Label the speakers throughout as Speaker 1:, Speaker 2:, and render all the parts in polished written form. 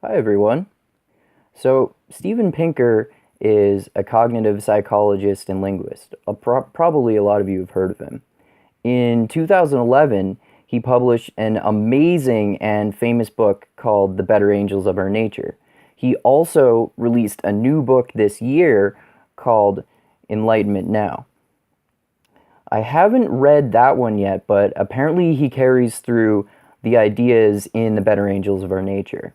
Speaker 1: Hi, everyone. So, Steven Pinker is a cognitive psychologist and linguist. Probably a lot of you have heard of him. In 2011, he published an amazing and famous book called The Better Angels of Our Nature. He also released a new book this year called Enlightenment Now. I haven't read that one yet, but apparently he carries through the ideas in The Better Angels of Our Nature.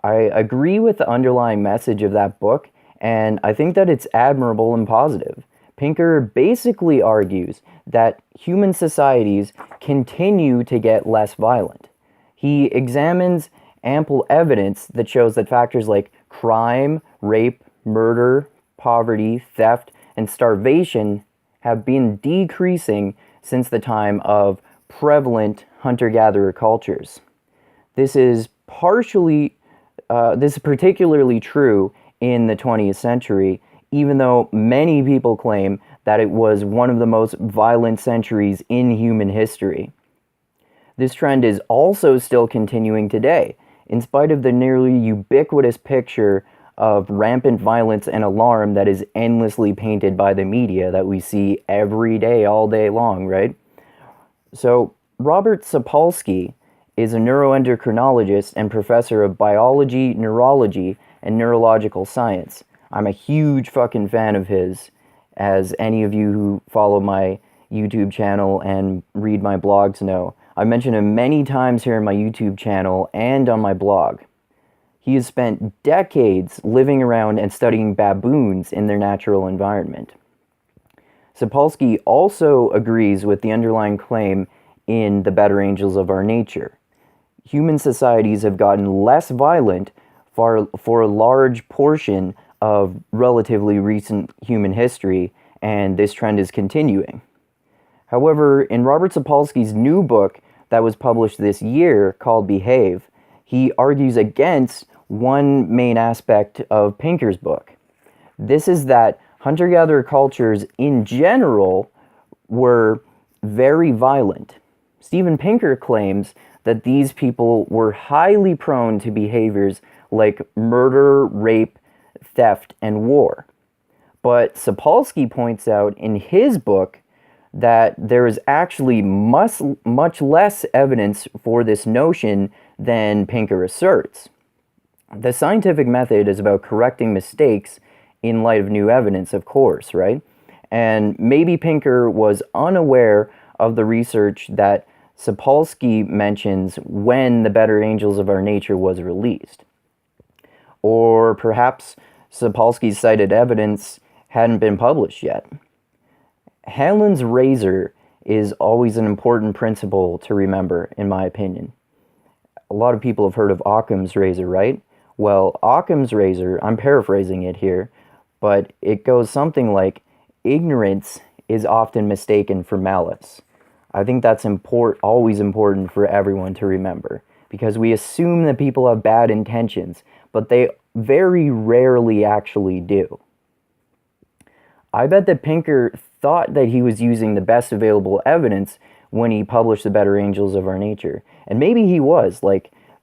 Speaker 1: I agree with the underlying message of that book, and I think that it's admirable and positive. Pinker basically argues that human societies continue to get less violent. He examines ample evidence that shows that factors like crime, rape, murder, poverty, theft, and starvation have been decreasing since the time of prevalent hunter-gatherer cultures. This is particularly true in the 20th century, even though many people claim that it was one of the most violent centuries in human history. This trend is also still continuing today, in spite of the nearly ubiquitous picture of rampant violence and alarm that is endlessly painted by the media that we see every day, all day long, right? So, Robert Saposly is a neuroendocrinologist and professor of biology, neurology, and neurological science. I'm a huge fucking fan of his, as any of you who follow my YouTube channel and read my blogs know. I mention him many times here in my YouTube channel and on my blog. He has spent decades living around and studying baboons in their natural environment. Sapolsky also agrees with the underlying claim in The Better Angels of Our Nature. Human societies have gotten less violent for a large portion of relatively recent human history, and this trend is continuing. However, in Robert Sapolsky's new book that was published this year called Behave, he argues against one main aspect of Pinker's book. This is that hunter-gatherer cultures in general were very violent. Steven Pinker claims that these people were highly prone to behaviors like murder, rape, theft, and war. But Sapolsky points out in his book that there is actually much less evidence for this notion than Pinker asserts. The scientific method is about correcting mistakes in light of new evidence, of course, right? And maybe Pinker was unaware of the research that Sapolsky mentions when The Better Angels of Our Nature was released. Or perhaps Sapolsky's cited evidence hadn't been published yet. Hanlon's razor is always an important principle to remember, in my opinion. A lot of people have heard of Occam's razor, right? Well, Occam's razor, I'm paraphrasing it here, but it goes something like, ignorance is often mistaken for malice. I think that's always important for everyone to remember, because we assume that people have bad intentions, but they very rarely actually do. I bet that Pinker thought that he was using the best available evidence when he published The Better Angels of Our Nature. And maybe he was,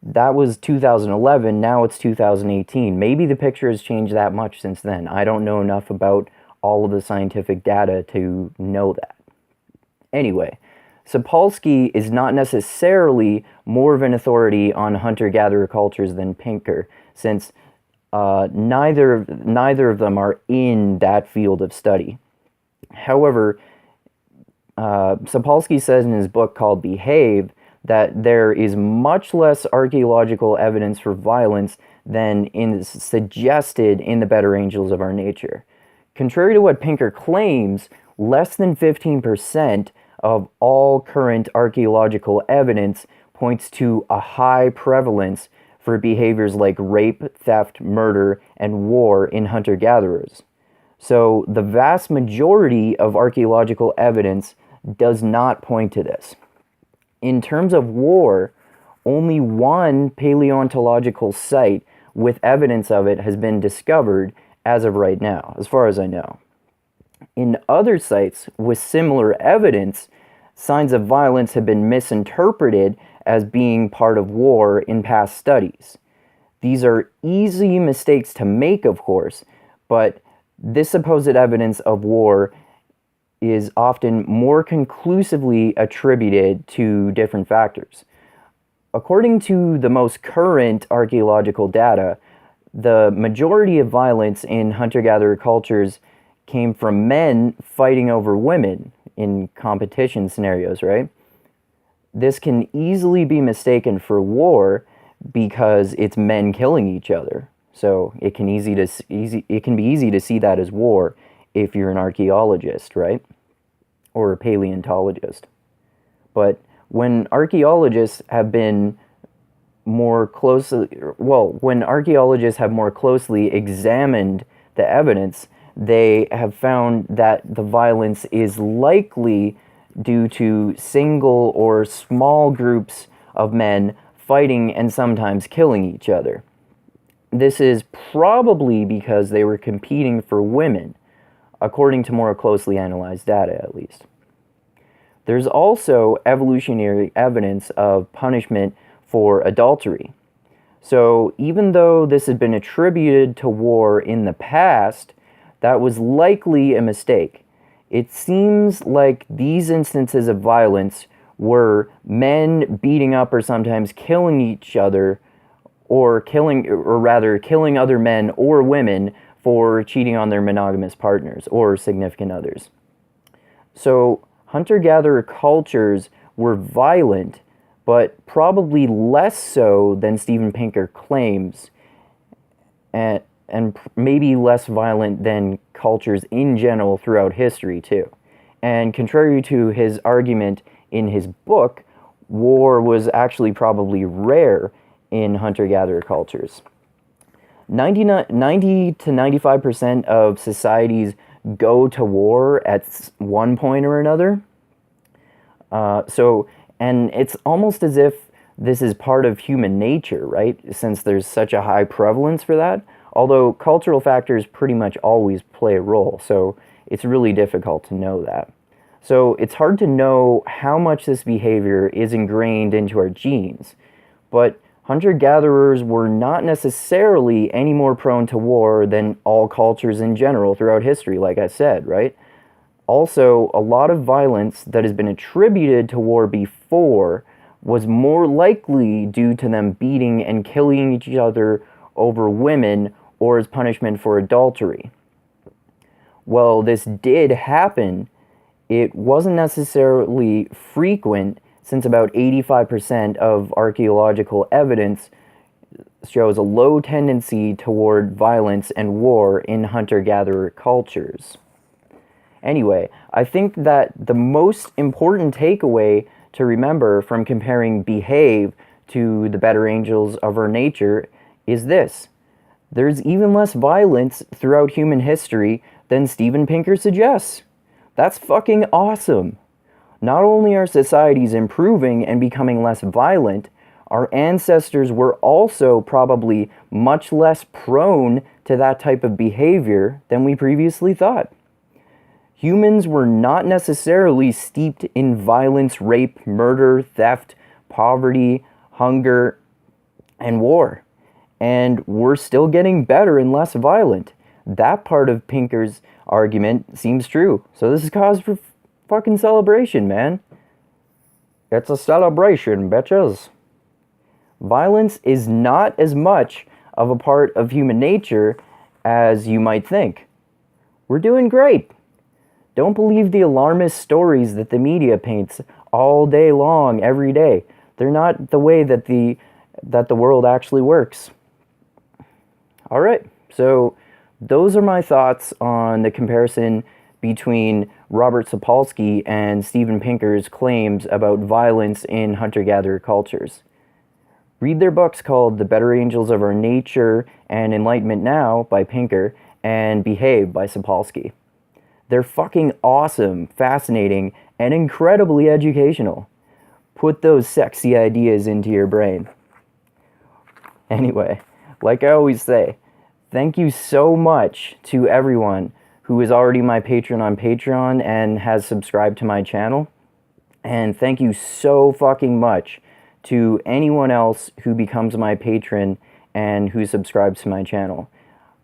Speaker 1: that was 2011, now it's 2018. Maybe the picture has changed that much since then. I don't know enough about all of the scientific data to know that. Anyway, Sapolsky is not necessarily more of an authority on hunter-gatherer cultures than Pinker, since neither of them are in that field of study. However, Sapolsky says in his book called Behave that there is much less archaeological evidence for violence than is suggested in The Better Angels of Our Nature. Contrary to what Pinker claims, less than 15% of all current archaeological evidence points to a high prevalence for behaviors like rape, theft, murder, and war in hunter-gatherers. So the vast majority of archaeological evidence does not point to this. In terms of war, only one paleontological site with evidence of it has been discovered as of right now, as far as I know. In other sites with similar evidence, signs of violence have been misinterpreted as being part of war in past studies. These are easy mistakes to make, of course, but this supposed evidence of war is often more conclusively attributed to different factors. According to the most current archaeological data, the majority of violence in hunter-gatherer cultures came from men fighting over women in competition scenarios, right? This can easily be mistaken for war because it's men killing each other. So it can be easy to see that as war if you're an archaeologist, right? Or a paleontologist. But when archaeologists have been more closely, when archaeologists have more closely examined the evidence, they have found that the violence is likely due to single or small groups of men fighting and sometimes killing each other. This is probably because they were competing for women, according to more closely analyzed data at least. There's also evolutionary evidence of punishment for adultery. So even though this has been attributed to war in the past, that was likely a mistake. It seems like these instances of violence were men beating up or sometimes killing each other, or killing other men or women for cheating on their monogamous partners or significant others. So hunter-gatherer cultures were violent, but probably less so than Steven Pinker claims, and maybe less violent than cultures in general throughout history too. And contrary to his argument in his book, war was actually probably rare in hunter-gatherer cultures. 90 to 95% of societies go to war at one point or another. And it's almost as if this is part of human nature, right? Since there's such a high prevalence for that. Although cultural factors pretty much always play a role, so it's really difficult to know that. So it's hard to know how much this behavior is ingrained into our genes. But hunter-gatherers were not necessarily any more prone to war than all cultures in general throughout history, like I said, right? Also, a lot of violence that has been attributed to war before was more likely due to them beating and killing each other over women or as punishment for adultery. Well, this did happen. It wasn't necessarily frequent, since about 85% of archaeological evidence shows a low tendency toward violence and war in hunter-gatherer cultures. Anyway, I think that the most important takeaway to remember from comparing Behave to the better angels of our nature is this. There's even less violence throughout human history than Steven Pinker suggests. That's fucking awesome. Not only are societies improving and becoming less violent, our ancestors were also probably much less prone to that type of behavior than we previously thought. Humans were not necessarily steeped in violence, rape, murder, theft, poverty, hunger, and war. And we're still getting better and less violent. That part of Pinker's argument seems true. So this is cause for fucking celebration, man. It's a celebration, bitches. Violence is not as much of a part of human nature as you might think. We're doing great. Don't believe the alarmist stories that the media paints all day long, every day. They're not the way that the world actually works. All right, so those are my thoughts on the comparison between Robert Saposly and Steven Pinker's claims about violence in hunter-gatherer cultures. Read their books called The Better Angels of Our Nature and Enlightenment Now by Pinker and Behave by Saposly. They're fucking awesome, fascinating, and incredibly educational. Put those sexy ideas into your brain. Anyway, like I always say, thank you so much to everyone who is already my patron on Patreon and has subscribed to my channel. And thank you so fucking much to anyone else who becomes my patron and who subscribes to my channel.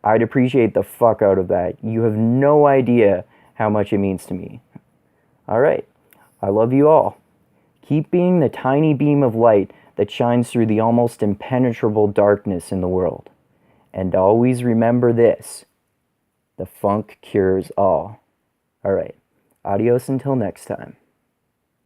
Speaker 1: I'd appreciate the fuck out of that. You have no idea how much it means to me. Alright, I love you all. Keep being the tiny beam of light that shines through the almost impenetrable darkness in the world. And always remember this: the funk cures all. Alright, adios until next time.